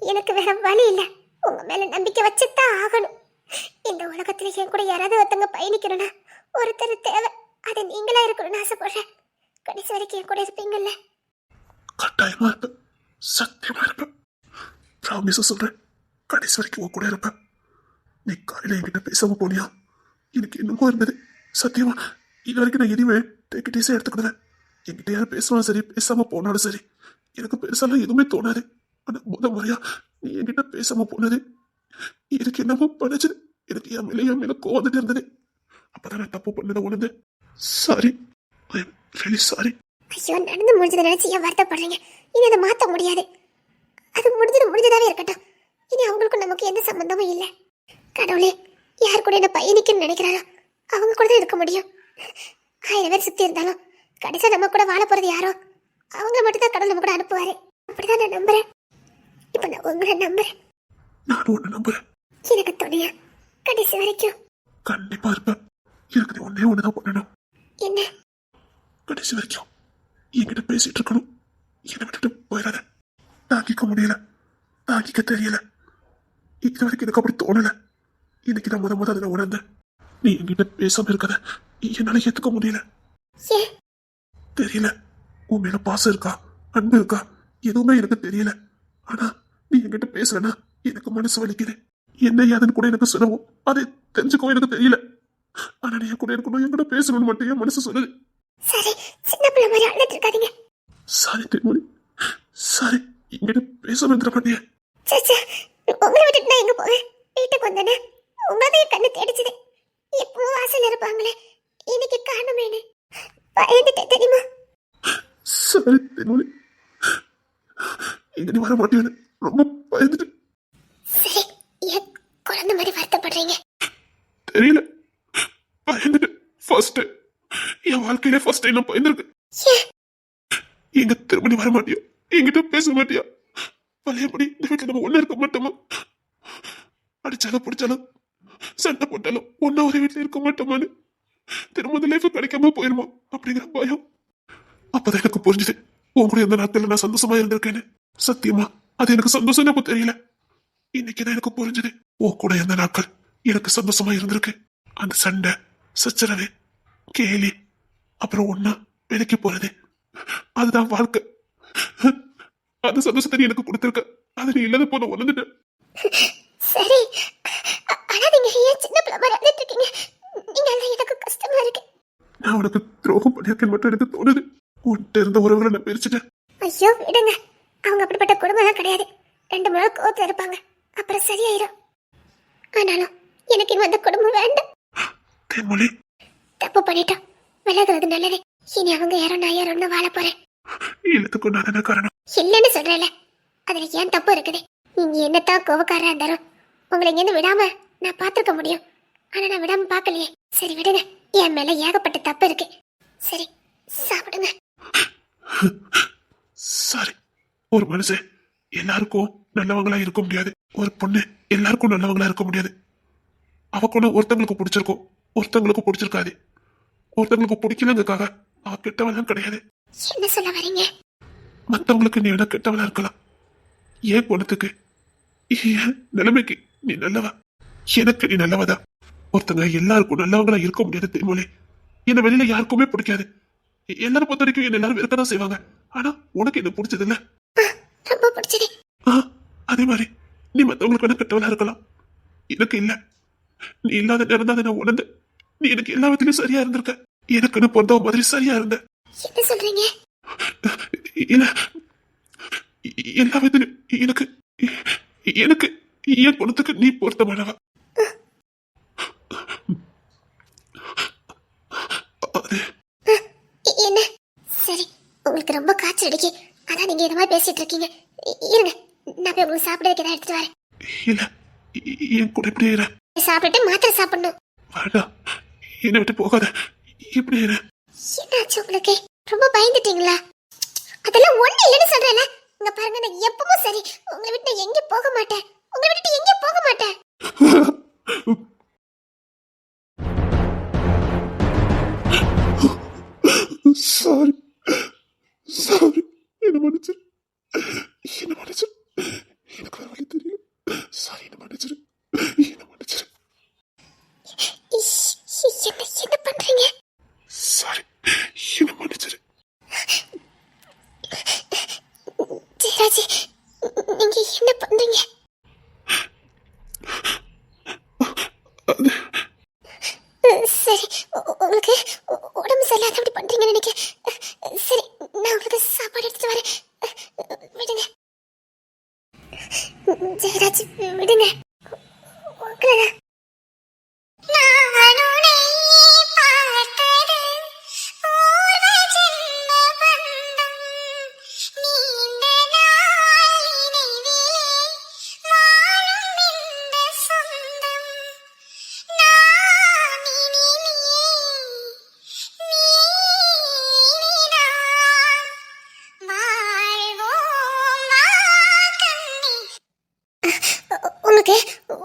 எனக்கு வேற வழி இல்ல, உங்க மேல நம்பிக்கை வச்சுதான் ஆகணும். இந்த உலகத்துல என் கூட யாராவது ஒருத்தங்க பயணிக்கணும்னா ஒருத்தர் தேவை. அது நீங்களா இருக்கணும்னு ஆசைப்படுறேன். கடைசி வரைக்கும் என் கூட இருப்பீங்கல்ல? கட்டாயமா இருப்பேன், சத்தியமா இருப்பேன். ப்ராமிஸா சொல்றேன், கடைசி வரைக்கும் உன் கூட இருப்பேன். நீ காலையில என்கிட்ட பேசாம போனியா, எனக்கு என்னமோ இருந்தது. சத்தியமா இது வரைக்கும் நான் எதுவுமே டேக் இட் ஈஸியா எடுத்துக்கிடுவேன். என்கிட்ட யாரும் பேசுவாலும் சரி, பேசாம போனாலும் சரி, எனக்கு பெருசாலாம் எதுவுமே தோணாது. ஆனா முறையா நீ என்கிட்ட பேசாம போனது எனக்கு என்னமோ பண்ணுச்சு. எனக்கு என் மேல கோவந்துட்டு இருந்தது. அப்பதான் நான் தப்பு பண்ணதை உணர்ந்து sorry, I am really sorry. ஐயோ, நடந்து முடிஞ்சதை நினைச்சு ஏன் வருத்தப்படுறீங்க? இனி அதை மாத்த முடியாது. அது முடிஞ்சதாவே இருக்கட்டும். இனி அவங்களுக்கும் நமக்கு எந்த சம்பந்தமும் இல்லை. கடவுளே, யார் கூட என்ன பயணிக்கணும்னு நினைக்கிறாரோ அவங்க கூட தான் இருக்க முடியும். 1000 பேர் சுத்தி இருந்தாலும் கடைசியா நம்ம கூட வாழ போறது யாரோ அவங்க மட்டும் தான் கடவுள் நம்ம கூட அனுப்புவாரு. அப்படிதான் நான் நம்புறேன். இப்ப நான் உங்களை நம்புறேன். நானும் ஒண்ணு நம்புறேன். எனக்கு துணையா கடைசி வரைக்கும் கண்டிப்பா இருப்பேன். எனக்கு நீ ஒன்னே ஒண்ணுதான் பண்ணணும். என்ன? கடைசி வரைக்கும் என்கிட்ட பேசிட்டு இருக்கணும். என்னை விட்டுட்டு போயிடாத. தாங்கிக்க முடியல, தாங்கிக்க தெரியல. இது வரைக்கும் எனக்கு அப்படி தோணல. இன்னைக்கு நான் முத அதை உணர்ந்தேன். நீ என்கிட்ட பேசாம இருக்கத என்னால ஏத்துக்க முடியல. ஏன் தெரியல, உன் மேல பாசம் இருக்கா, அன்பு இருக்கா, எதுவுமே எனக்கு தெரியல. ஆனா நீ என்கிட்ட பேசலன்னா எனக்கு மனசு வலிக்குது. என்ன ஏதுன்னு கூட எனக்கு சொல்லவும் அதை தெரிஞ்சுக்கவும் எனக்கு தெரியல. ஆனா நீ என் கூட இருக்கணும், என்கிட்ட பேசணும்னு மட்டும் என் மனசு சொல்லுது. சரி, சின்ன பிள்ளை மாதிரி அழுதுட்டு இருக்காதீங்க. Sorry Thenmozhi, sorry. என்கிட்ட பேசாம இருந்துட மாட்டியே. சே, உங்களை விட்டுட்டு நான் எங்க போவேன்? வீட்டுக்கு வந்தேனே, உங்களதையும் கண்ணு தேடிச்சுது. எப்பவும் வாசல் இருப்பாங்களே, இன்னைக்கு காணுமேனு பயந்துட்டேன் தெரியுமா? சாரி தேன்மொழி, இங்க நீ வர மாட்டேன்னு ரொம்ப பயந்துட்டு. சரி, ஏன் குழந்தை மாதிரி வருத்தப்படுறீங்க? தெரியல, பயந்துட்டு. ஃபர்ஸ்ட் என் வாழ்க்கையில ஃபர்ஸ்ட் டைம் நான் பயந்துருக்கு. எங்க திரும்ப நீ வர மாட்டியா, என்கிட்ட பேச மாட்டியா, பழையபடி இந்த வீட்டுல நம்ம ஒண்ணு இருக்க மாட்டோமா, அடிச்சாலும் பிடிச்சாலும் சண்டை போட்டாலும் ஒன்னா ஒரே வீட்டுல இருக்க மாட்டோமான்னு, திரும்ப இந்த லைஃப் கிடைக்காம போயிருமா அப்படிங்கிற பயம். அப்பதான் எனக்கு புரிஞ்சுது உன் கூட எந்த நாட்கள்ல நான் சந்தோஷமா இருந்திருக்கேன்னு. சத்தியமா அது எனக்கு சந்தோஷம் அப்போ தெரியல. இன்னைக்குதான் எனக்கு புரிஞ்சுது உன் கூட எந்த நாட்கள் எனக்கு சந்தோஷமா இருந்திருக்கு. அந்த சண்டை, சச்சரவு, கேலி, அப்புறம் ஒன்னா விலைக்கு போறது, அதுதான் வாழ்க்கை. அந்த சந்தோஷத்தை நீ எனக்கு கொடுத்திருக்க, அது நீ இல்லாத போன உணர்ந்துட்டேன். சரி, ஆனா நீங்க ஏன் சின்ன பிள்ளை மாதிரி அழுதுட்டு இருக்கீங்க? நீங்க எல்லாம் எனக்கு கஷ்டமா இருக்கு. நான் உனக்கு துரோகம் பண்ணியிருக்கேன் மட்டும் எனக்கு தோணுது. உன்கிட்ட இருந்த உறவுகளை நான் பிரிச்சுட்டேன். ஐயோ விடுங்க, அவங்க அப்படிப்பட்ட குடும்பம் கிடையாது. 2 மணி நேரம் கோவத்துல இருப்பாங்க, அப்புறம் சரியாயிரும். ஆனாலும் எனக்கு இன்னும் அந்த குடும்பம் வேண்டாம். தேன்மொழி, தப்பு பண்ணிட்டோம், விலகுறது நல்லது. இனி அவங்க யாரோ நான் யாரோன்னு வாழ போறேன். இல்லத்துக்கும் நான் தானே காரணம். இல்லைன்னு சொல்றேன்ல, அதுல ஏன் தப்பு இருக்குது? நீங்க என்னத்தான் கோவக்காரா இருந்தாலும் உங்களை இங்கிருந்து விடாம நான் பார்த்திருக்க முடியும். ஆனா நான் விடாம பார்க்கலையே. சரி விடுங்க, என் மேல ஏகப்பட்ட தப்பு இருக்கு. சரி சாப்பிடுங்க. சாரி. ஒரு மனுஷன் எல்லாருக்கும் நல்லவங்களா இருக்க முடியாது. ஒரு பொண்ணு எல்லாருக்கும் நல்லவங்களா இருக்க முடியாது. அவக்குள்ள ஒருத்தங்களுக்கு பிடிச்சிருக்கும், ஒருத்தங்களுக்கு பிடிச்சிருக்காது. ஒருத்தங்களுக்கு பிடிக்கலங்கிறதுக்காக அவ கெட்டவளாம் கிடையாது. என்ன சொல்ல வரீங்க? மத்தவங்களுக்கு நீ வேணா கெட்டவளா இருக்கலாம். ஏன் குணத்துக்கு, ஏன் நிலைமைக்கு நீ நல்லவா. எனக்கு நீ நல்லவதா. ஒருத்தங்க எல்லாருக்கும் நல்லவங்களா இருக்க முடியாது தேன்மொழி. என்ன வெளியில யாருக்குமே பிடிக்காது. எல்லாரும் பொறுத்த வரைக்கும் என்ன எல்லாரும் இருக்கதான் செய்வாங்க. ஆனா உனக்கு என்ன பிடிச்சது இல்ல. ரொம்ப பிடிச்சது. அதே மாதிரி நீ மத்தவங்களுக்கு வேணா கெட்டவளா இருக்கலாம், எனக்கு இல்ல. நீ இல்லாத நேரம் தான் நான் உணர்ந்து நீ எனக்கு எல்லா விதத்திலயும் சரியா இருந்திருக்க. எனக்குன்னு பொறுத்த மாதிரி சரியா இருந்த. என்ன சொல்றீங்க? இல்ல, எல்லா விதத்திலும் எனக்கு எனக்கு என் குணத்துக்கு நீ பொருத்தமானவா. என்ன? சரி, உங்களுக்கு ரொம்ப காய்ச்சல் அடிக்கி, அதான் நீங்க இந்த மாதிரி பேசிட்டு இருக்கீங்க. இருங்க, நான் போய் உங்களுக்கு சாப்பிடறதுக்கு ஏதாவது எடுத்துட்டு வரேன். இல்ல, என் கூட இப்படியே இரு. சாப்பிட்டுட்டு மாத்திரை சாப்பிடணும். வேண்டாம், என்னை விட்டு போகாத. இப்படியே இரு. என்னாச்சு உங்களுக்கு? ரொம்ப பயந்துட்டீங்களா? அதெல்லாம் ஒண்ணு இல்லைன்னு சொல்றேன்ல. இங்க பாருங்க, நான் எப்பவும் சரி உங்களை விட்டு நான் எங்கேயும் போக மாட்டேன். உங்களை விட்டு எங்கேயும் போக மாட்டேன். சாரி சாரி, என்ன மன்னிச்சிரு, என்ன மன்னிச்சிரு. எனக்கு வேற வழி தெரியும். சாரி, என்ன மன்னிச்சிரு, என்ன மன்னிச்சிரு. என்ன பண்றீங்க? சாரி, என்ன மன்னிச்சிரு. ஜெயராஜ், நீங்க என்ன பண்றீங்க? சரி, உங்களுக்கு உடம்பு சரியில்லாத அப்படி பண்றீங்கன்னு நினைக்கிறேன். சரி, நான் உங்களுக்கு சாப்பாடு எடுத்துட்டு வரேன். விடுங்க ஜெயராஜ், விடுங்க. உங்களை உங்களுக்கு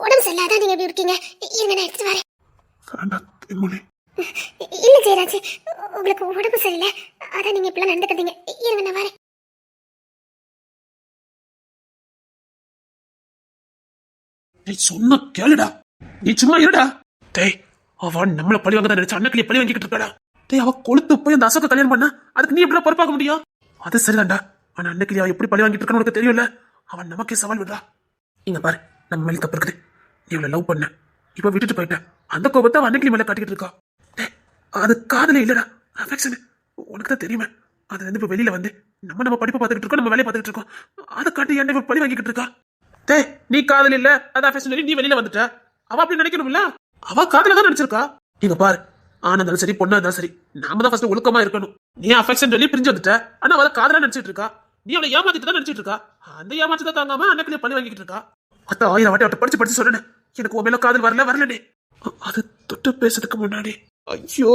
உடம்பு சரியில்லாதான் நீங்க எப்படி இருக்கீங்க? இருங்க, நான் எடுத்துட்டு வரேன். வேண்டாம் தேன்மொழி. இல்ல ஜெயராஜ், உங்களுக்கு உடம்பு சரியில்லை, அதான் நீங்க இப்பெல்லாம் நடந்துக்கிறீங்க. இருங்க, நான் வரேன். நீ சொன்ன கேளுடா, நீ சும்மா இருடா. டேய், அவன் நம்மள பழி வாங்க தான் நினைச்ச அண்ணக்கிளிய பழி வாங்கிட்டு இருக்கடா. டேய், அவ கொளுத்து போய் அந்த அசோக்க கல்யாணம் பண்ணா அதுக்கு நீ எப்படி பொறுப்பாக முடியும்? அது சரிதான்டா. ஆனா அண்ணக்கிளி அவ எப்படி பழி வாங்கிட்டு இருக்கான்னு உனக்கு தெரியும்ல. அவன் நமக்கே சவால் விடுறா. இங்க பாரு, நம்ம மேல தப்பு இருக்குது. நீ இவளை லவ் பண்ண, இப்ப விட்டுட்டு போயிட்ட. அந்த கோபத்தை அவன் அண்ணக்கிளி மேல காட்டிக்கிட்டு இருக்கா. டேய், அது காதலே இல்லடா, அஃபெக்ஷன். உனக்கு தான் தெரியுமே. அதுல இருந்து இப்ப வெளியில வந்து நம்ம படிப்பை பார்த்துக்கிட்டு இருக்கோம், நம்ம வேலையை பார்த்துக்கிட்டு இருக்கோம். அதை காட்டி என்ன பழி வாங்கிக்கிட்டு இருக்கா? டேய், நீ காதல் இல்ல, அது அஃபெக்ஷன் சொல்லி நீ வெளியில வந்துட்ட. அவ அப்படி நினைக்கணும்ல, அவ காதல தான் நினைச்சிருக்கா. நீங்க பாரு, ஆனா இருந்தாலும் சரி, பொண்ணா இருந்தாலும் சரி, நாம தான் ஃபர்ஸ்ட் ஒழுக்கமா இருக்கணும். நீ அஃபெக்ஷன் சொல்லி பிரிஞ்சு வந்துட்ட, ஆனா அவளை காதலா நினைச்சிட்டு இருக்கா. நீ அவளை ஏமாத்திட்டு தான் நினைச்சிட்டு இருக்கா. அந்த ஏமாற்றத்தை தாங்காம அண்ணக்கிளிய பழி வாங்கிட்டு இருக்கா. அத்த 1000 வாட்டி அவட்ட படிச்சு சொன்னேன், எனக்கு உன் மேல காதல் வரலனே. அது தொட்டு பேசுறதுக்கு முன்னாடி ஐயோ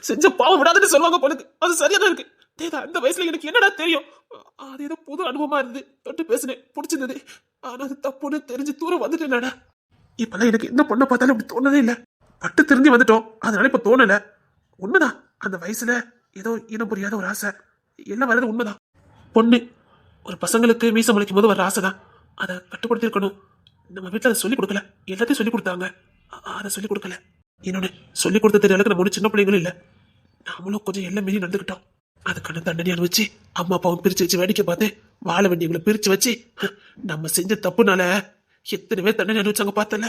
செஞ்ச பாவம் விடாதுன்னு சொல்லுவாங்க பொழுது. அது சரியா தான் இருக்கு. அந்த வயசுல எனக்கு என்னடா தெரியும். அது ஏதோ புது அனுபவமா இருந்து தொட்டு பேசுனேன், பிடிச்சிருந்தது. ஆனா அது தப்புன்னு தெரிஞ்சு தூரம் வந்துட்டேன்டா. இப்பெல்லாம் எனக்கு என்ன பொண்ணை பார்த்தாலும் அப்படி தோணதே இல்லை. பட்டு தெரிஞ்சு வந்துட்டோம், அதனால இப்ப தோணல. உண்மைதான், அந்த வயசுல ஏதோ இனம் புரியாத ஒரு ஆசை எல்லாம் வர்றது உண்மைதான். பொண்ணு ஒரு பசங்களுக்கு மீச முளைக்கும் போது வர ஆசை தான். அதை கட்டுப்படுத்தி இருக்கணும். நம்ம வீட்டில் அதை சொல்லிக் கொடுக்கல. எல்லாத்தையும் சொல்லிக் கொடுத்தாங்க, அதை சொல்லிக் கொடுக்கல. இன்னொன்னு, சொல்லிக் கொடுத்த தெரிய அளவுக்கு நம்ம சின்ன பிள்ளைங்களும் இல்லை. நாமளும் கொஞ்சம் எல்லாம் மீறி நடந்துக்கிட்டோம். அதுக்கான தண்டனை அனுபவிச்சு அம்மா அப்பாவும் பிரிச்சு வச்சு வேடிக்கை பார்த்து வாழ வேண்டியவங்களை பிரிச்சு வச்சு நம்ம செஞ்ச தப்புனால எத்தனை பேர் தண்டனை அனுபவிச்சாங்க பார்த்தல.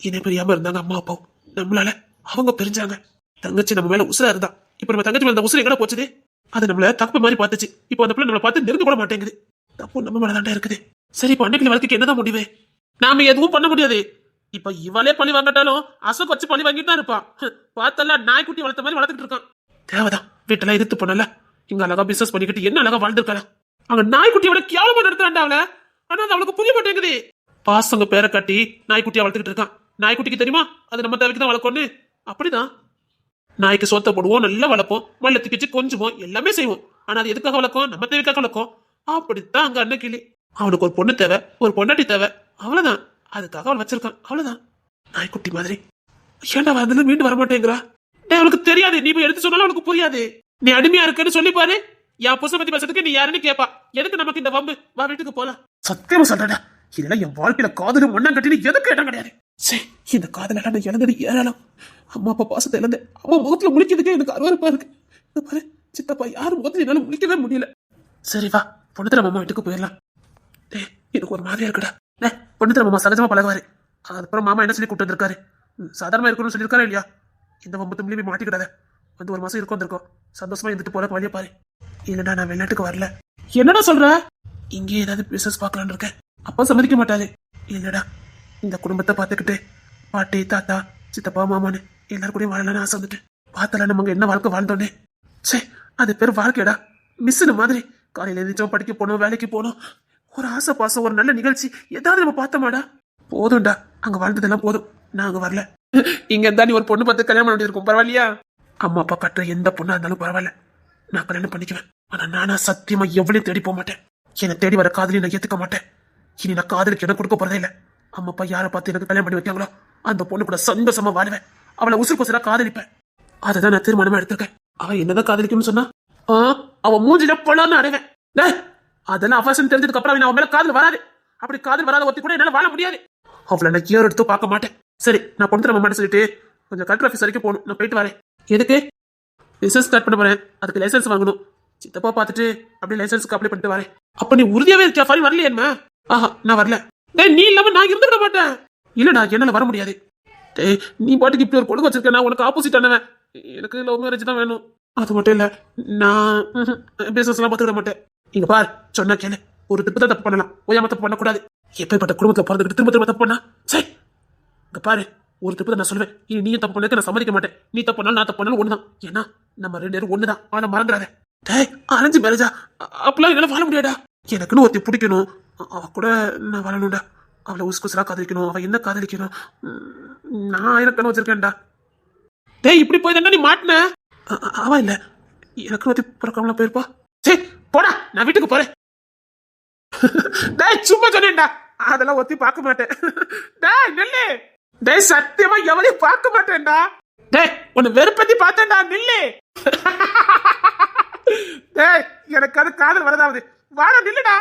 இணை பிரியாம இருந்தாங்க அம்மா அப்பாவும். நம்மளால அவங்க பிரிஞ்சாங்க. தங்கச்சி நம்ம மேல உசுரா இருந்தா, இப்ப நம்ம தங்கச்சி மேல உசுறு எங்கடா போச்சுது? அது நம்மள தப்பு மாதிரி பார்த்துச்சு. இப்போ அந்த பிள்ளை நம்மளை பார்த்து நெருங்க கூட மாட்டேங்குது. தப்பு நம்ம மேலதாண்டா இருக்குது. சரி, இப்ப அன்னைக்கு வாழ்க்கைக்கு என்னதான் முடிவு? நாம எதுவும் பண்ண முடியாது. இப்ப இவளே பழி வாங்கட்டாலும் அசோக் வச்சு பழி வாங்கிட்டு தான் இருப்பான். பார்த்தல நாய்க்குட்டி வளர்த்த மாதிரி வளர்த்துட்டு இருக்கான். தேவைதான், வீட்டெல்லாம் எதிர்த்து பண்ணல. இங்க அழகா பிசினஸ் பண்ணிக்கிட்டு என்ன அழகா வாழ்ந்துருக்கலாம். அங்க நாய்க்குட்டியோட கேவலமா நடத்துறாண்டா அவளை. ஆனா அது அவளுக்கு புரிய மாட்டேங்குது. பாசங்க பேரை காட்டி நாய்க்குட்டியா வளர்த்துக்கிட்டு இருக்கான். நாய்க்குட்டிக்கு தெரியுமா அது நம்ம தேவைக்கு தான் வளர்க்கணும்னு? அப்படிதான். நாய்க்கு சோத்த போடுவோம், நல்லா வளர்ப்போம், மல்லத்துக்கு வச்சு கொஞ்சுவோம், எல்லாமே செய்வோம். ஆனா அது எதுக்காக வளர்க்கும்? நம்ம தேவைக்காக வளர்க்கும். அப்படித்தான் அங்க அண்ணன் கிளி. அவனுக்கு ஒரு பொண்ணு தேவை, ஒரு பொண்டாட்டி தேவை, அவ்வளவுதான். அதுக்காக அவள் வச்சிருக்கான், அவ்வளவுதான். நாய்க்குட்டி மாதிரி ஏன்டா அதுல மீண்டு வர மாட்டேங்கிறா? அவளுக்கு தெரியாது, நீ போய் எடுத்து சொன்னாலும் அவளுக்கு புரியாது. நீ அடிமையா இருக்குன்னு சொல்லி பாரு. என் புருஷன் பத்தி பேசுறதுக்கு நீ யாருன்னு கேப்பா. எதுக்கு நமக்கு இந்த வம்பு? வா வீட்டுக்கு போலாம். சத்தியமா சொல்றேன், இதெல்லாம் என் வாழ்க்கையில காதலும் மண்ணம் கட்டினு எதுக்கு இடம் கிடையாது. சரி, இந்த காதல நான் இழந்தது ஏறாலும் அம்மா அப்பா பாசத்தை இழந்து அம்மா முகத்துல முழிக்கிறதுக்கே எனக்கு அருவருப்பா இருக்கு. பாரு சித்தப்பா, யாரும் முகத்துல என்னால முழிக்கவே முடியல. சரி வா, பொண்ணுத்திர மாமா வீட்டுக்கு போயிடலாம். எனக்கு ஒரு மாதிரியா இருக்குடா. பொண்ணுத்திர மாமா சகஜமா பழகுவாரு. அதுக்கப்புறம் மாமா என்ன சொல்லி கூப்பிட்டு வந்திருக்காரு? சாதாரணமா இருக்கணும்னு சொல்லியிருக்காரு இல்லையா? இந்த வம்பத்துலேயே போய் மாட்டிக்கிடாத. வந்து ஒரு மாசம் இருக்கும் வந்திருக்கோம், சந்தோஷமா இருந்துட்டு போல வழியா பாரு. இல்லடா, நான் வெளிநாட்டுக்கு வரல. என்னடா சொல்ற? இங்கே ஏதாவது பிசினஸ் பார்க்கலான்னு இருக்கேன். அப்பா சம்மதிக்க மாட்டாரு. இல்லடா, இந்த குடும்பத்தை பார்த்துக்கிட்டு பாட்டி தாத்தா சித்தப்பா மாமான்னு எல்லாரும் கூட வாழலான்னு ஆசை வந்துட்டு பார்த்தல நம்ம என்ன வாழ்க்கை வாழ்ந்தோன்னே. சே, அது பேர் வாழ்க்கையடா. மிஸ்ஸுன்னு மாதிரி காலையில எழுந்திரிச்சோம், படிக்க போனோம், வேலைக்கு போனோம், ஒரு ஆசை பாசம், ஒரு நல்ல நிகழ்ச்சி ஏதாவது நம்ம பார்த்தோமாடா. போதும்டா, அங்க வாழ்ந்ததெல்லாம் போதும். நான் அங்க வரல. இங்க இருந்தா நீ ஒரு பொண்ணு பார்த்து கல்யாணம் பண்ணி இருக்கும், பரவாயில்லையா? அம்மா அப்பா கட்டுற எந்த பொண்ணா இருந்தாலும் பரவாயில்ல, நான் கல்யாணம் பண்ணிக்குவேன். ஆனா நானா சத்தியமா எவ்வளவு தேடி போக மாட்டேன். என்னை தேடி வர காதலி நான் ஏத்துக்க மாட்டேன். இனி நான் காதலுக்கு இடம் கொடுக்க போறதே இல்லை. அம்மா அப்பா யாரை பார்த்து எனக்கு கல்யாணம் பண்ணி வைக்காங்களோ அந்த பொண்ணு கூட சந்தோஷமா வாழ்வேன். அவளை உசுறு கொசுரா காதலிப்பேன். அதுதான் நான் தீர்மானமா எடுத்திருக்கேன். அவன் என்னதான் காதலிக்கும்னு சொன்னா அவன் மூஞ்சில பொழன்னு அடைவேன். அதெல்லாம் அவசரம் தெரிஞ்சதுக்கு அப்புறம் அவன் மேல காதல் வராது. அப்படி காதல் வராத ஒத்தி கூட என்னால வாழ முடியாது. அவளை நான் ஏறு எடுத்து பார்க்க மாட்டேன். சரி, நான் பொண்ணு தர மாட்டேன் சொல்லிட்டு கொஞ்சம் கலெக்டர் ஆஃபீஸ் வரைக்கும் போகணும். நான் போயிட்டு வரேன். எதுக்கு? பிசினஸ் ஸ்டார்ட் பண்ண போறேன், அதுக்கு லைசன்ஸ் வாங்கணும். சித்தப்பா பார்த்துட்டு அப்படியே லைசன்ஸ்க்கு அப்ளை பண்ணிட்டு வரேன். அப்ப நீ உறுதியாவே இருக்கியா? ஃபாரி வரலையேம்மா? ஆஹா, நான் வரல. நீ இல்லாம நான் இருந்துவிட மாட்டேன். இல்லடா, என்னால வர முடியாது. நீ பாட்டுக்கு இப்படி ஒரு கொடுக்க வச்சிருக்க, நான் உனக்கு ஆப்போசிட் ஆனவன். எனக்கு லவ் மேரேஜ் தான் வேணும். அது மட்டும் இல்ல, நான் பிசினஸ் எல்லாம் பார்த்துக்கிட மாட்டேன். இங்க பார், சொன்னா கேளு. ஒரு தப்பு தான் தப்பு பண்ணலாம், ஓயாம தப்பு பண்ணக்கூடாது. எப்பேற்பட்ட குடும்பத்துல பிறந்துக்கிட்டு திரும்ப திரும்ப தப்பு பண்ணா சரி. இங்க பாரு, ஒரு தப்பு தான் நான் சொல்லுவேன். இனி நீயும் தப்பு பண்ணதுக்கு நான் சம்மதிக்க மாட்டேன். நீ தப்பு பண்ணாலும் நான் தப்பு பண்ணாலும் ஒண்ணுதான். ஏன்னா நம்ம ரெண்டு பேரும் ஒண்ணுதான். ஆனா மறந்துடாத. அரேஞ்ச் மேரேஜா? அப்பெல்லாம் என்னால வாழ முடியாடா. எனக்குன்னு ஒருத்தி பிடிக்கணும், அவ கூட நான் வாழணும்டா. அவளை உசுகுசுரா காதலிக்கணும், அவ என்ன காதலிக்கணும், நான் ஆயிரக்கணு வச்சிருக்கேன்டா. இப்படி போய் தானே நீ மாட்டின? அவ இல்ல, எனக்கு ஒருத்தி பிறக்காமலாம் போயிருப்பா. சரி போடா, நான் வீட்டுக்கு போறேன். சும்மா சொன்னேன்டா, அதெல்லாம் ஒத்தி பார்க்க மாட்டேன். நெல்லு, சத்தியமா எவளையும் பார்க்க மாட்டேன்டா. உன்னை வெறுப்பத்தி பார்த்தேன்டா, நில்லு. எனக்கு அது காதல் வரதாவது. வாழ நில்லுடா.